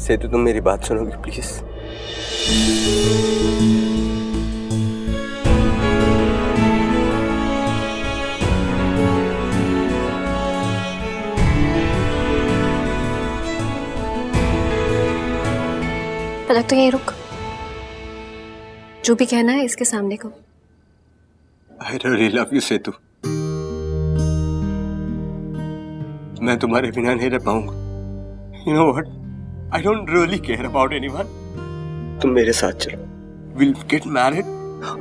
सेतु तुम मेरी बात सुनोगी प्लीज? पलक तो यहीं रुक। जो भी कहना है इसके सामने कहो। I really love you सेतु। मैं तुम्हारे बिना नहीं रह पाऊंगा। You know what? I don't really care about anyone। तुम मेरे साथ चलो। We'll get married।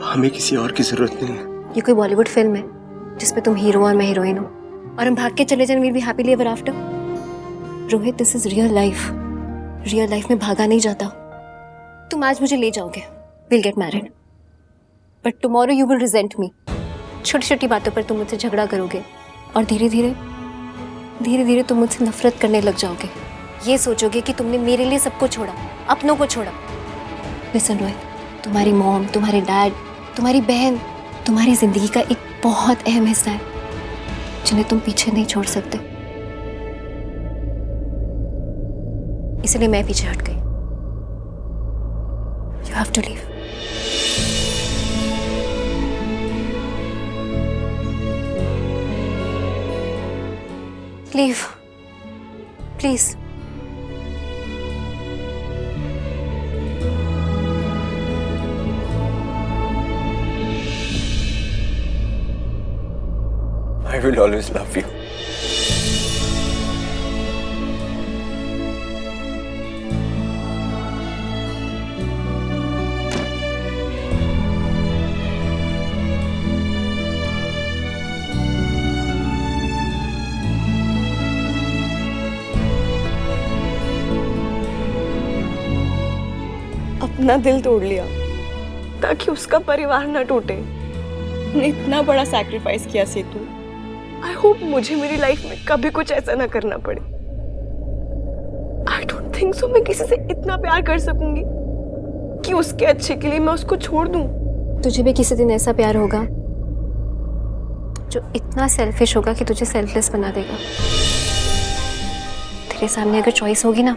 हमें किसी और की जरूरत नहीं है। ये कोई बॉलीवुड फिल्म है जिसमें तुम हीरो और मैं हीरोइन हो और हम भाग के चले जाएं we'll be happily ever after। Rohit, this is real life. Real life में भागा नहीं जाता। तुम आज मुझे ले जाओगे, we'll get married, but tomorrow you will resent me। छोटी छोटी बातों पर तुम मुझसे झगड़ा करोगे और धीरे धीरे तुम मुझसे नफरत करने लग जाओगे। ये सोचोगे कि तुमने मेरे लिए सबको छोड़ा, अपनों को छोड़ा। लिसन रोहित, तुम्हारी मॉम, तुम्हारे डैड, तुम्हारी बहन तुम्हारी जिंदगी का एक बहुत अहम हिस्सा है जिन्हें तुम पीछे नहीं छोड़ सकते। इसलिए मैं पीछे हट गई। You have to leave। Leave, please। I will always love you। अपना दिल तोड़ लिया ताकि उसका परिवार ना टूटे। ने इतना बड़ा सैक्रिफाइस किया सेतु। आई होप मुझे मेरी लाइफ में कभी कुछ ऐसा ना करना पड़े। आई डोंट थिंक सो मैं किसी से इतना प्यार कर सकूंगी कि उसके अच्छे के लिए मैं उसको छोड़ दूं। तुझे भी किसी दिन ऐसा प्यार होगा जो इतना सेल्फिश होगा कि तुझे सेल्फलेस बना देगा। तेरे सामने अगर चॉइस होगी ना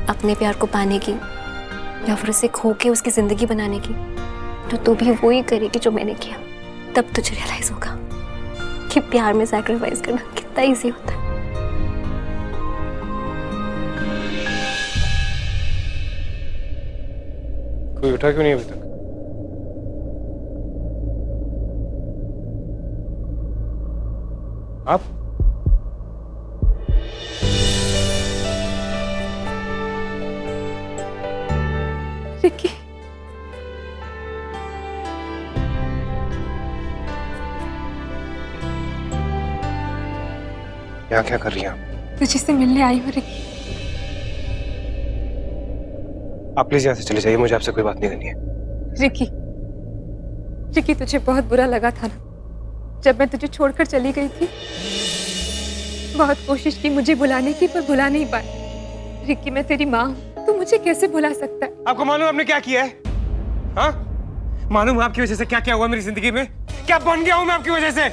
अपने प्यार को पाने की या फिर उसे खो के उसकी जिंदगी बनाने की, तो तू भी वो ही करेगी जो मैंने किया। तब तुझे रियलाइज होगा कि प्यार में सैक्रिफाइस करना कितना इजी होता है। कोई उठा क्यों नहीं अभी तक? आप? रिकी, यहाँ क्या कर रही हैं आप? तुझे से मिलने आई हूँ रिकी। आप प्लीज यहाँ से चले जाइए, मुझे आपसे कोई बात नहीं करनी है। रिकी तुझे बहुत बुरा लगा था ना जब मैं तुझे छोड़कर चली गई थी। बहुत कोशिश की मुझे बुलाने की, पर बुला नहीं पाई। रिकी, मैं तेरी माँ हूँ, तू मुझे कैसे भुला सकता है? आपको मालूम आपने क्या किया है? हाँ? मालूम आपकी वजह से क्या क्या हुआ मेरी जिंदगी में? क्या बन गया हूँ मैं आपकी वजह से?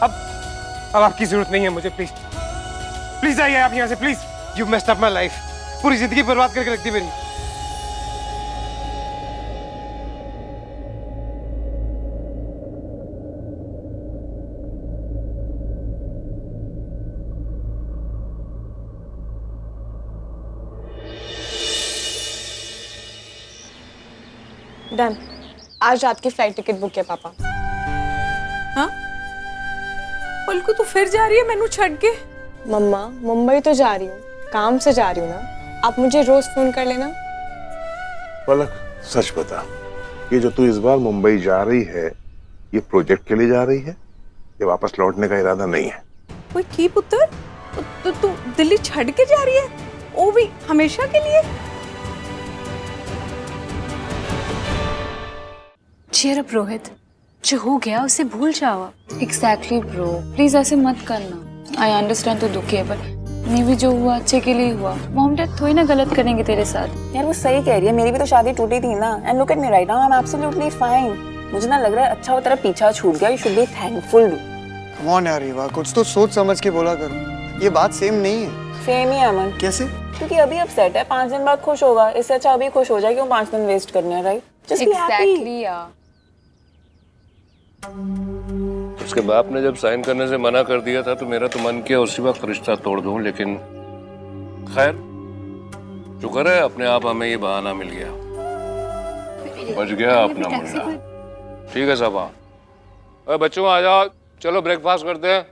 अब आपकी जरूरत नहीं है मुझे। प्लीज प्लीज आइए आप यहाँ से, please. You messed up my life. पूरी जिंदगी बर्बाद करके रख दी मेरी। डन। आज रात की फ्लाइट टिकट बुक है पापा। हाँ? पलकू तू फिर जा रही है मैनू छड़ के? मम्मा, मुंबई तो जा रही हूँ, काम से जा रही हूँ ना। आप मुझे रोज फोन कर लेना। पलक, सच बता, ये जो तू इस बार मुंबई जा रही है, ये प्रोजेक्ट के लिए जा रही है? ये वापस लौटने का इरादा नहीं है? कोई की पुत्र? तू दिल्ली छड़ के जा रही है? वो भी हमेशा के लिए? चीयर अप रोहित, जो हो गया उसे भूल जाओ। एग्जैक्टली ब्रो, प्लीज ऐसे मत करना। आई अंडरस्टैंड तू दुखी है, पर मे भी जो हुआ अच्छे के लिए हुआ। मॉम डैड थोड़ी ना गलत करेंगे तेरे साथ। यार वो सही कह रही है, मेरी भी तो शादी टूटी थी ना। And look at me right now, I am absolutely fine. मुझे ना लग रहा है अच्छा वो तेरा पीछा छूट गया। You should be thankful. Come on यार रीवा, कुछ तो सोच समझ के बोला करो। ये बात सेम नहीं है। सेम ही है अमन, कैसे? क्योंकि अभी अपसेट है, 5 दिन बाद खुश होगा, इससे अच्छा अभी खुश हो जाए, क्यों 5 दिन वेस्ट करने हैं, right? Just be happy. Exactly यार। उसके बाप ने जब साइन करने से मना कर दिया था तो मेरा तो मन किया उसी वक्त रिश्ता तोड़ दूं, लेकिन खैर शुक्र है अपने आप हमें ये बहाना मिल गया, बच गया अपना मुंडा। ठीक है साहब, अरे बच्चों आ जाओ, चलो ब्रेकफास्ट करते हैं।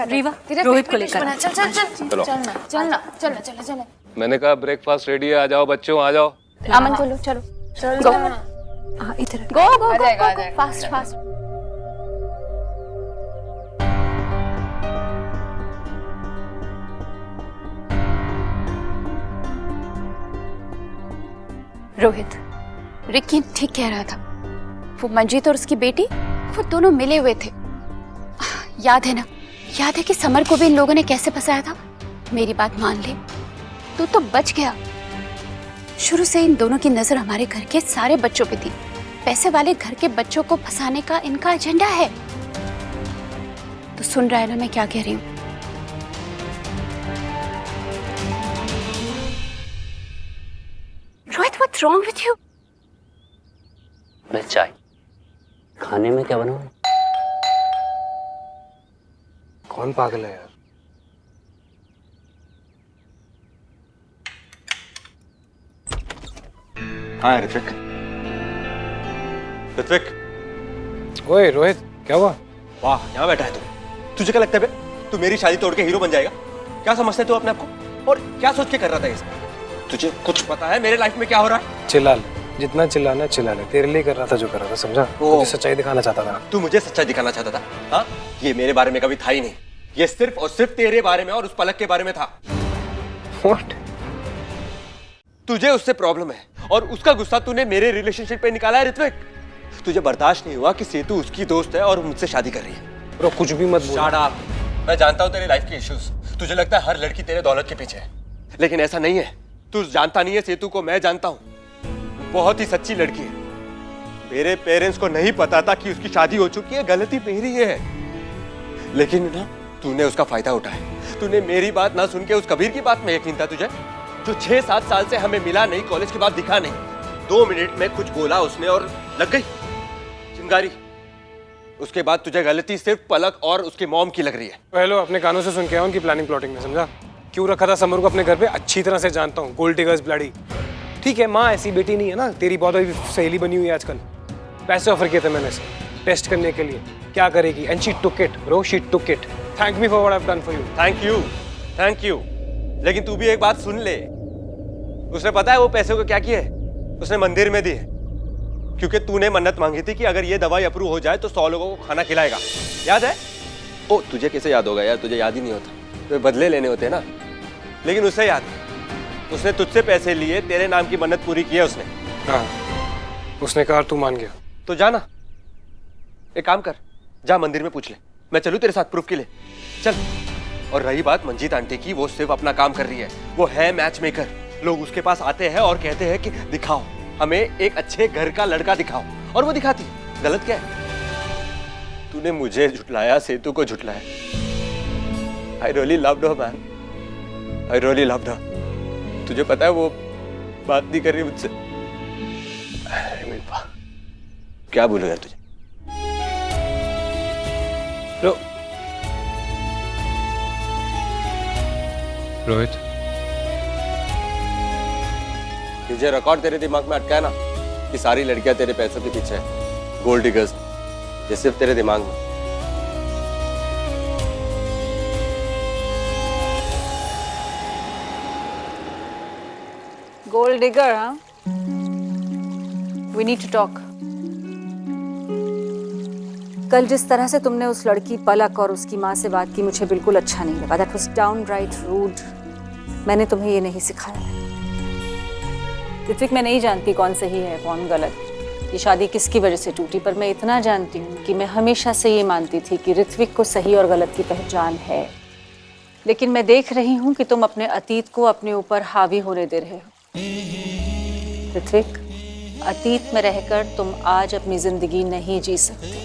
रीवा रोहित को लेकर चल चल चल चलो चलना चलना चलना चलना चलना। मैंने कहा ब्रेकफास्ट रेडी है, आ जाओ बच्चों आ जाओ। अमन को लो, चलो चलो इधर go go go fast fast. Rohit, Ricky ठीक कह रहा था। वो मंजीत और उसकी बेटी, वो दोनों मिले हुए थे। याद है ना, याद है कि समर को भी इन लोगों ने कैसे फंसाया था। मेरी बात मान ले, तू तो बच गया। शुरू से इन दोनों की नजर हमारे घर के सारे बच्चों पे थी। पैसे वाले घर के बच्चों को फंसाने का इनका एजेंडा है। तो सुन रहा है ना मैं क्या कह रही हूँ? Rohit, what's wrong with you? मैं चाय खाने में क्या बनाऊं? कौन पागल है यार? हाँ ऋत्विक। ऋत्विक, ओए रोहित, क्या हुआ? वाह, यहाँ बैठा है तू। तुझे क्या लगता है बे? तू मेरी शादी तोड़ के हीरो बन जाएगा? क्या समझते तू अपने आप को? और क्या सोच के कर रहा था ये? तुझे कुछ पता है मेरे लाइफ में क्या हो रहा है? चिल्ला ले, जितना चिल्लाना चिल्ला ले। तेरे लिए कर रहा था जो कर रहा था, समझा? तुझे सच्चाई दिखाना चाहता था। तू मुझे सच्चाई दिखाना चाहता था? हाँ, ये मेरे बारे में कभी था ही नहीं। ये सिर्फ और सिर्फ तेरे बारे में और उस पलक के बारे में था। What? तुझे उससे प्रॉब्लम है और उसका गुस्सा तूने मेरे रिलेशनशिप पे निकाला है ऋत्विक। तुझे बर्दाश्त नहीं हुआ कि सेतु उसकी दोस्त है और मुझसे शादी कर रही है। ब्रो कुछ भी मत बोल। Shut up। मैं जानता हूँ तेरे लाइफ के इश्यूज। तुझे लगता है हर लड़की तेरे दौलत के पीछे है, लेकिन ऐसा नहीं है। तू जानता नहीं है सेतु को मैं जानता हूँ। बहुत ही सच्ची लड़की है। मेरे पेरेंट्स को नहीं पता था कि उसकी शादी हो चुकी है, गलती मेरी है। लेकिन ना, तूने उसका फायदा उठाया। तूने मेरी बात ना सुन के उस कबीर की बात में यकीन था तुझे, जो 6-7 साल से हमें मिला नहीं, कॉलेज के बाद दिखा नहीं। 2 मिनट में कुछ बोला उसने और लग गई चिंगारी। उसके बाद तुझे गलती सिर्फ पलक और उसके मॉम की लग रही है। पहले अपने कानों से सुन के आओ उनकी प्लानिंग प्लॉटिंग में, समझा? क्यों रखा था समर को अपने घर पे, अच्छी तरह से जानता हूँ। Gold diggers bloody. ठीक है, माँ ऐसी बेटी नहीं है ना, तेरी बहुत बड़ी सहेली बनी हुई है आजकल। पैसे ऑफर किए थे मैंने से टेस्ट करने के लिए, क्या करेगी, and she took it bro, she took it. Thank me for what I have done for you. Thank you, thank you. लेकिन तू भी एक बात सुन ले, उसने पता है वो पैसे को क्या किया है? उसने मंदिर में दिए, क्योंकि तूने मन्नत मांगी थी कि अगर ये दवाई अप्रूव हो जाए तो 100 लोगों को खाना खिलाएगा। याद है? ओ, तुझे कैसे याद होगा यार, तुझे याद ही नहीं होता। तो बदले लेने होते हैं ना। लेकिन उसे याद है, उसने तुझसे पैसे लिए, तेरे नाम की मन्नत पूरी की है उसने। हाँ, उसने कहा तू मान गया तो जाना, एक काम कर, जा मंदिर में पूछ ले, मैं चलूं तेरे साथ प्रूफ के लिए? चल। और रही बात मंजीत आंटी की, वो सिर्फ अपना काम कर रही है। वो है मैच मेकर। लोग उसके पास आते हैं और कहते हैं कि दिखाओ हमें एक अच्छे घर का लड़का दिखाओ, और वो दिखाती है। गलत क्या है? तूने मुझे झुटलाया, सेतु को झुटलाया। I really loved her, man. I really loved her. तुझे पता है वो बात नहीं कर रही मुझसे। क्या बोलूं यार तुझे? रोहित, तुझे रिकॉर्ड तेरे दिमाग में अटका है ना कि सारी लड़कियां तेरे पैसों के पीछे है, गोल्ड डिगर्स। ये सिर्फ तेरे दिमाग में। गोल्ड डिगर, हाँ? We need to talk. कल जिस तरह से तुमने उस लड़की पलक और उसकी माँ से बात की, मुझे बिल्कुल अच्छा नहीं लगा। That was downright rude. मैंने तुम्हें ये नहीं सिखाया है। ऋत्विक, मैं नहीं जानती कौन सही है कौन गलत, ये शादी किसकी वजह से टूटी, पर मैं इतना जानती हूँ कि मैं हमेशा से ये मानती थी कि ऋत्विक को सही और गलत की पहचान है। लेकिन मैं देख रही हूँ कि तुम अपने अतीत को अपने ऊपर हावी होने दे रहे हो। ऋत्विक, अतीत में रहकर तुम आज अपनी जिंदगी नहीं जी सकते।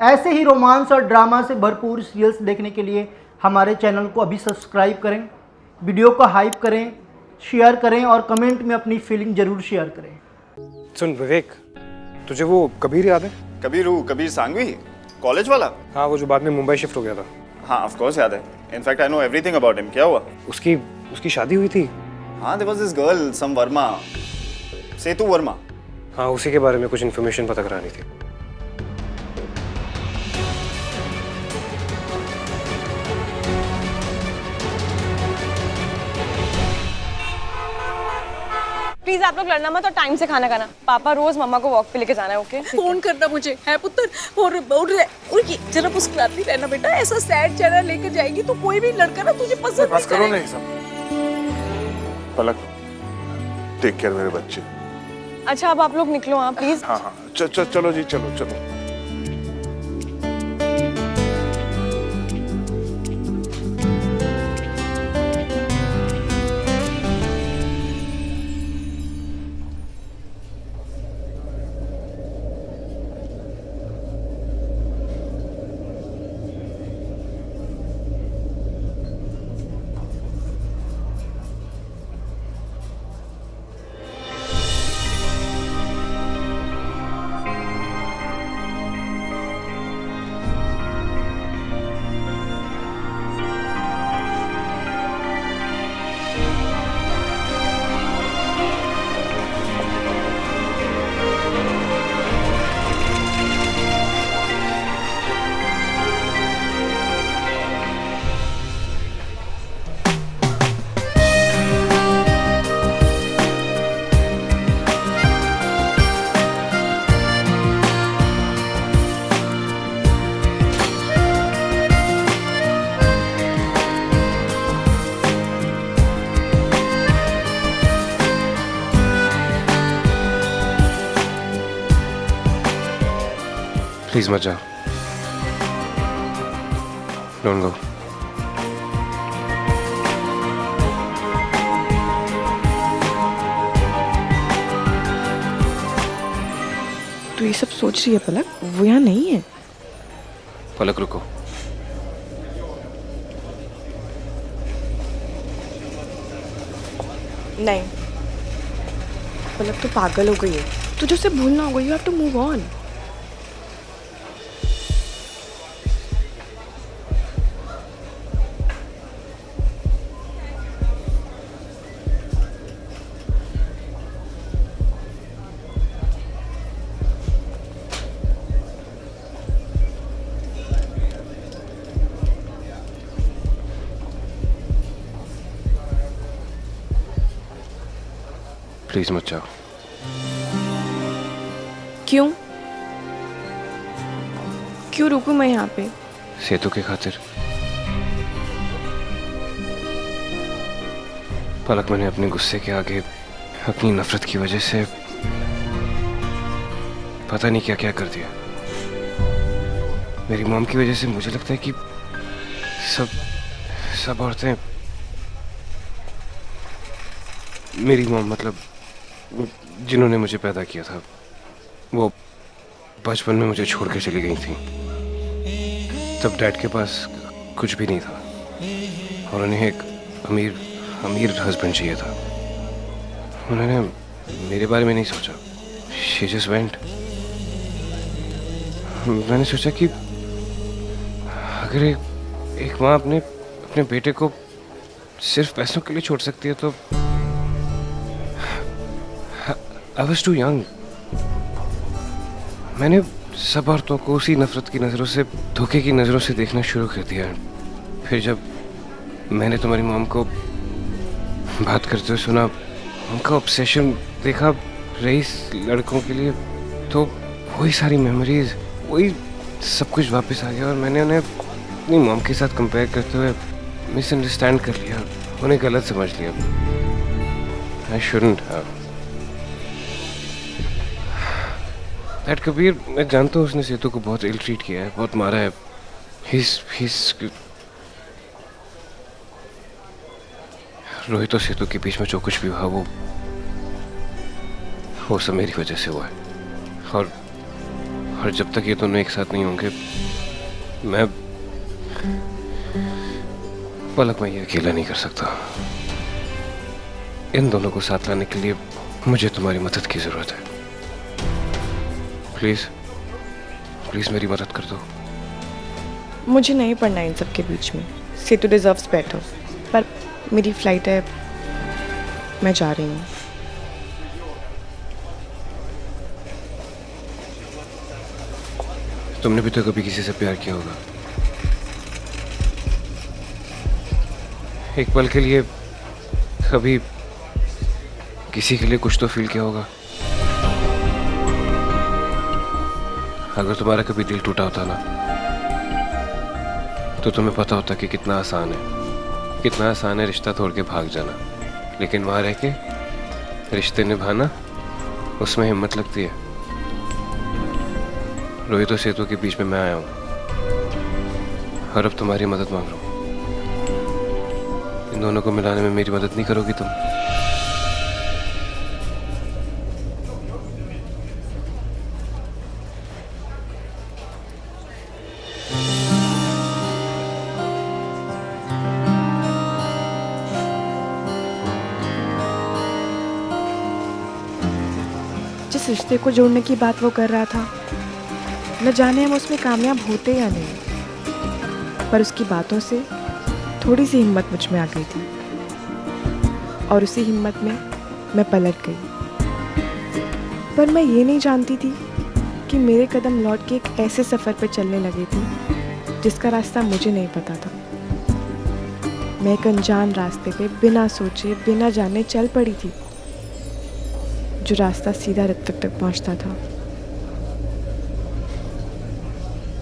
ऐसे ही रोमांस और ड्रामा से भरपूर सीरियल्स देखने के लिए हमारे चैनल को अभी सब्सक्राइब करें, वीडियो को हाइप करें, शेयर करें और कमेंट में अपनी फीलिंग ज़रूर शेयर करें। सुन विवेक, तुझे वो कबीर याद है? कबीर सांघवी, कॉलेज वाला? हाँ, वो जो बाद में मुंबई शिफ्ट हो गया था। हाँ ऑफ कोर्स याद है। In fact I know everything about him. क्या हुआ? उसकी शादी हुई थी। हाँ, देयर वाज दिस गर्ल सम वर्मा, सेतु वर्मा। हाँ, उसी के बारे में कुछ इन्फॉर्मेशन पता करानी थी। प्लीज आप लोग लड़ना मत और टाइम से खाना खाना। पापा रोज मम्मा को वॉक पे लेके जाना है। ओके? फोन करना मुझे है पुत्र। और ये जरा मुस्कुराती रहना बेटा, ऐसा सैड चेहरा लेकर जाएगी तो कोई भी लड़का ना तुझे पसंद बस करो नहीं नहीं सब। पलक, टेक केयर मेरे बच्चे। अच्छा अब आप लोग निकलो। हाँ प्लीज। हाँ चलो जी, चलो। प्लीज मत जाओ। Don't go. तू ये सब सोच रही है पलक? वो यहाँ नहीं है। पलक रुको। नहीं पलक, तो पागल हो गई है। तुझे उसे भूलना होगा। You have to move on. Please मत जाओ। क्यों रुकूं मैं यहाँ पे? सेतु के खातिर। पलक, मैंने अपने गुस्से के आगे, अपनी नफरत की वजह से पता नहीं क्या क्या कर दिया। मेरी मॉम की वजह से मुझे लगता है कि सब औरतें, मेरी मॉम मतलब जिन्होंने मुझे पैदा किया था, वो बचपन में मुझे छोड़ के चली गई थी। तब डैड के पास कुछ भी नहीं था और उन्हें एक अमीर हस्बैंड चाहिए था। उन्होंने मेरे बारे में नहीं सोचा। She just went। मैंने सोचा कि अगर एक माँ अपने बेटे को सिर्फ पैसों के लिए छोड़ सकती है तो I was too young। मैंने सब औरतों को उसी नफरत की नज़रों से, धोखे की नज़रों से देखना शुरू कर दिया। फिर जब मैंने तुम्हारी मॉम को बात करते हुए सुना, उनका ऑब्सेशन देखा रईस लड़कों के लिए, तो वही सारी मेमोरीज, वही सब कुछ वापस आ गया और मैंने उन्हें अपनी मॉम के साथ कंपेयर करते हुए मिसअंडरस्टैंड कर लिया, उन्हें गलत समझ लिया। I shouldn't have। That Kabir, मैं जानता हूँ उसने सेतु को बहुत इल ट्रीट किया है, बहुत मारा है। रोहित और सेतु के बीच में जो कुछ भी हुआ वो सब मेरी वजह से हुआ है। और जब तक ये दोनों एक साथ नहीं होंगे मैं पलक, मैं ये अकेला नहीं कर सकता। इन दोनों को साथ लाने के लिए मुझे तुम्हारी मदद की जरूरत है। प्लीज प्लीज मेरी मदद कर दो। मुझे नहीं पढ़ना इन सब के बीच में। सेतु डिजर्व्स बेटर। पर मेरी फ्लाइट है, मैं जा रही हूँ। तुमने भी तो कभी किसी से प्यार किया होगा। एक पल के लिए कभी किसी के लिए कुछ तो फील किया होगा। अगर तुम्हारा कभी दिल टूटा होता ना, तो तुम्हें पता होता कि कितना आसान है रिश्ता तोड़ के भाग जाना। लेकिन वहां रह के रिश्ते निभाना, उसमें हिम्मत लगती है। रोहित और सेतु के बीच में मैं आया हूं और अब तुम्हारी मदद मांग रहा हूं। इन दोनों को मिलाने में मेरी मदद नहीं करोगी तुम? जिस रिश्ते को जोड़ने की बात वो कर रहा था, न जाने हम उसमें कामयाब होते या नहीं, पर उसकी बातों से थोड़ी सी हिम्मत मुझ में आ गई थी और उसी हिम्मत में मैं पलट गई। पर मैं ये नहीं जानती थी कि मेरे कदम लौट के एक ऐसे सफ़र पर चलने लगे थे जिसका रास्ता मुझे नहीं पता था। मैं एक अनजान रास्ते पे बिना सोचे बिना जाने चल पड़ी थी, जो रास्ता सीधा ऋत्विक तक पहुंचता था।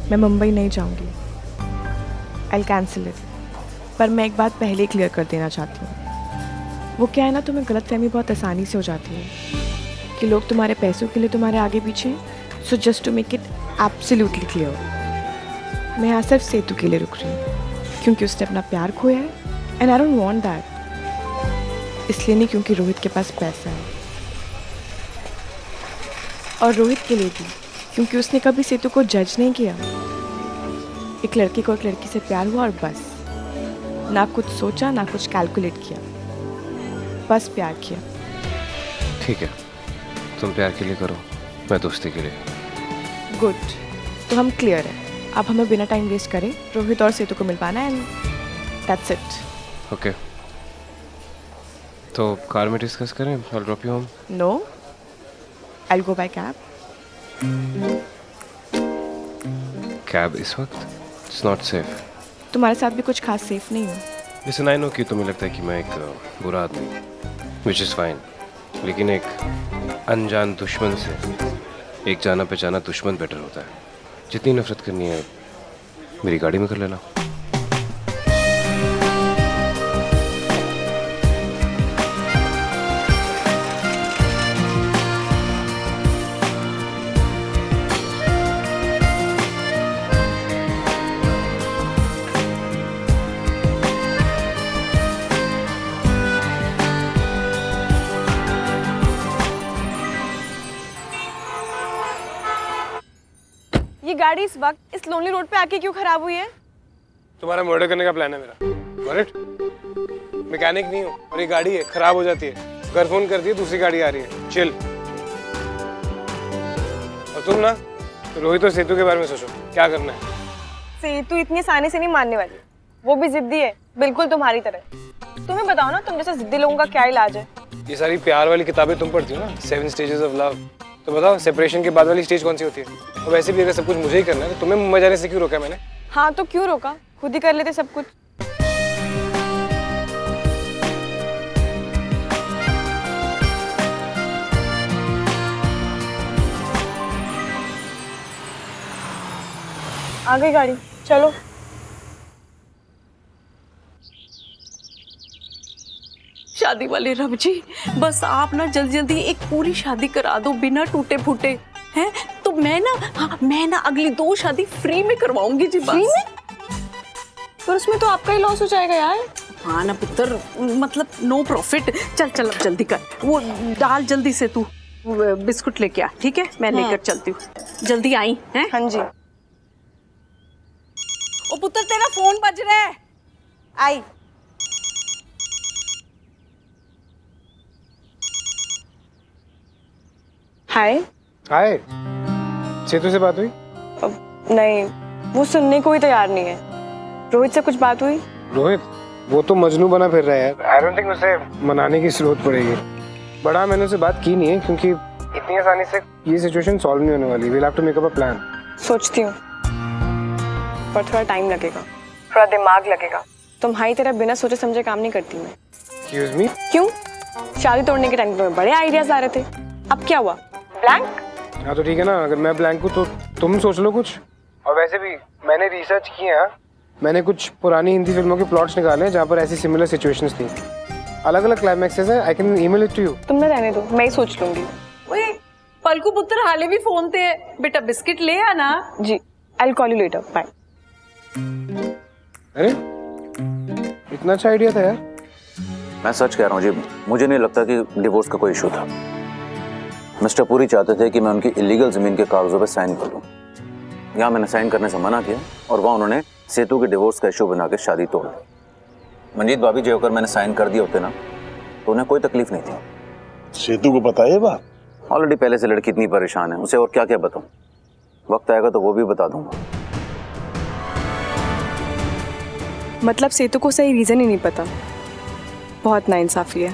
मैं मुंबई नहीं जाऊंगी, आई कैंसिल इट। पर मैं एक बात पहले क्लियर कर देना चाहती हूँ। वो क्या है ना, तुम्हें गलतफहमी बहुत आसानी से हो जाती है कि लोग तुम्हारे पैसों के लिए तुम्हारे आगे पीछे। So just to make it absolutely clear, मैं यहाँ सिर्फ सेतु के लिए रुक रही हूँ क्योंकि उसने अपना प्यार खोया है and I don't want that. इसलिए नहीं क्योंकि रोहित के पास पैसा है, और रोहित के लिए भी क्योंकि उसने कभी सेतु को जज नहीं किया। एक लड़की को एक लड़की से प्यार हुआ और बस, ना कुछ सोचा ना कुछ कैलकुलेट किया, बस प्यार किया। ठीक है, तुम प्यार के लिए करो, मैं दोस्ती के लिए। गुड, तो हम क्लियर है। अब हमें बिना टाइम वेस्ट करे रोहित और सेतु को मिल पाना है एंड दैट्स इट। ओके, तो कार में डिस्कस करें? I'll drop you home. नो, I'll go by cab. Cab इस वक्त इट्स नॉट सेफ। तुम्हारे साथ भी कुछ खास सेफ नहीं हो। लिसन, आई नो कि तुम्हें लगता है कि मैं एक बुरा आदमी हूँ, विच इज़ फाइन, लेकिन एक अनजान दुश्मन से एक जाना पहचाना दुश्मन बेटर होता है। जितनी नफरत करनी है मेरी गाड़ी में कर लेना। ये गाड़ी इस वक्त इस लोनली रोड पे आके क्यों खराब हुई है? तुम्हारा मर्डर करने का प्लान है मेरा। Got it? मैकेनिक नहीं हूँ और ये गाड़ी है, खराब हो जाती है, घर फोन कर दिए, दूसरी गाड़ी आ रही है। चिल। और तुम ना रोहित और सेतु के बारे में सोचो, क्या करना है। सेतु इतनी आसानी से नहीं मानने वाली, वो भी जिद्दी है, बिल्कुल तुम्हारी तरह। तुम्हें बताओ ना, तुम जैसे जिद्दी लोगों का क्या इलाज है? ये सारी प्यार वाली किताबें तुम पढ़ती हो ना, 7 स्टेजेस ऑफ लव, तो बताओ सेपरेशन के बाद वाली स्टेज कौन सी होती है? और वैसे भी अगर सब कुछ मुझे ही करना है तो तुम्हें मुंबई जाने से क्यों रोका मैंने? हाँ तो क्यों रोका, खुद ही कर लेते सब कुछ। आ गई गाड़ी, चलो। शादी वाले रब जी, बस आप ना जल्दी जल्दी एक पूरी शादी करा दो बिना टूटे फूटे, हैं? तो मैं ना, हाँ, मैं ना अगली 2 शादी फ्री में करवाऊंगी जी, बस। फ्री में? पर उसमें तो आपका ही लॉस हो जाएगा यार। हाँ ना पुत्र, मतलब नो प्रॉफिट। चल चल अब जल्दी कर, वो डाल जल्दी से तू। बिस्कुट लेके आ, ठीक है? मैं लेकर चलती हूँ। जल्दी आई हैं? हाँ जी। ओ पुत्र तेरा फोन बज रहा है। आई। हाय। हाय, सेतु से बात हुई? नहीं, वो सुनने को ही तैयार नहीं है। रोहित से कुछ बात हुई? रोहित, वो तो मजनू बना फिर रहा है यार। आई डोंट थिंक उसे मनाने की जरूरत पड़ेगी। बड़ा मैंने उससे बात की नहीं है क्योंकि इतनी आसानी से ये सिचुएशन सॉल्व नहीं होने वाली। We'll have to make up a plan. सोचती हूँ, पर थोड़ा टाइम लगेगा, थोड़ा दिमाग लगेगा। तुम्हारी तरह बिना सोचे समझे काम नहीं करती मैं। Excuse me? क्यों? शादी तोड़ने के टाइम पे बड़े आइडियाज आ रहे थे, अब क्या हुआ? ब्लैंक? हाँ तो ठीक है ना, अगर मैं ब्लैंक हूँ तो तुम सोच लो कुछ। और वैसे भी मैंने रिसर्च की है, मैंने कुछ पुरानी हिंदी फिल्मों के प्लॉट्स निकाले हैं जहाँ पर ऐसी सिमिलर सिचुएशंस थी। अलग अलग क्लाइमैक्सेस हैं। I can email it to you. तुम ना रहने दो, मैं ही सोच लूंगी। ओए पलकू पुत्र हाले भी फोन ते बेटा बिस्किट ले आना। जी, I will call you later, bye. अरे इतना अच्छा आइडिया था यार। मैं सच कह रहा हूँ जी, मुझे नहीं लगता कि डिवोर्स का कोई इशू था। मिस्टर पुरी चाहते थे कि मैं उनकी इलीगल जमीन के कागजों पर साइन कर दूं। यहाँ मैंने साइन करने से मना किया और वहाँ उन्होंने सेतु के डिवोर्स का इशू बना के शादी तोड़ दी। मंजीत भाभी जी होकर मैंने साइन कर दिए होते ना तो उन्हें कोई तकलीफ नहीं थी। सेतु को पता है बात? ऑलरेडी पहले से लड़की इतनी परेशान है, उसे और क्या क्या बताऊं। वक्त आएगा तो वो भी बता दूंगा। मतलब सेतु को सही रीजन ही नहीं पता। बहुत नाइंसाफी है।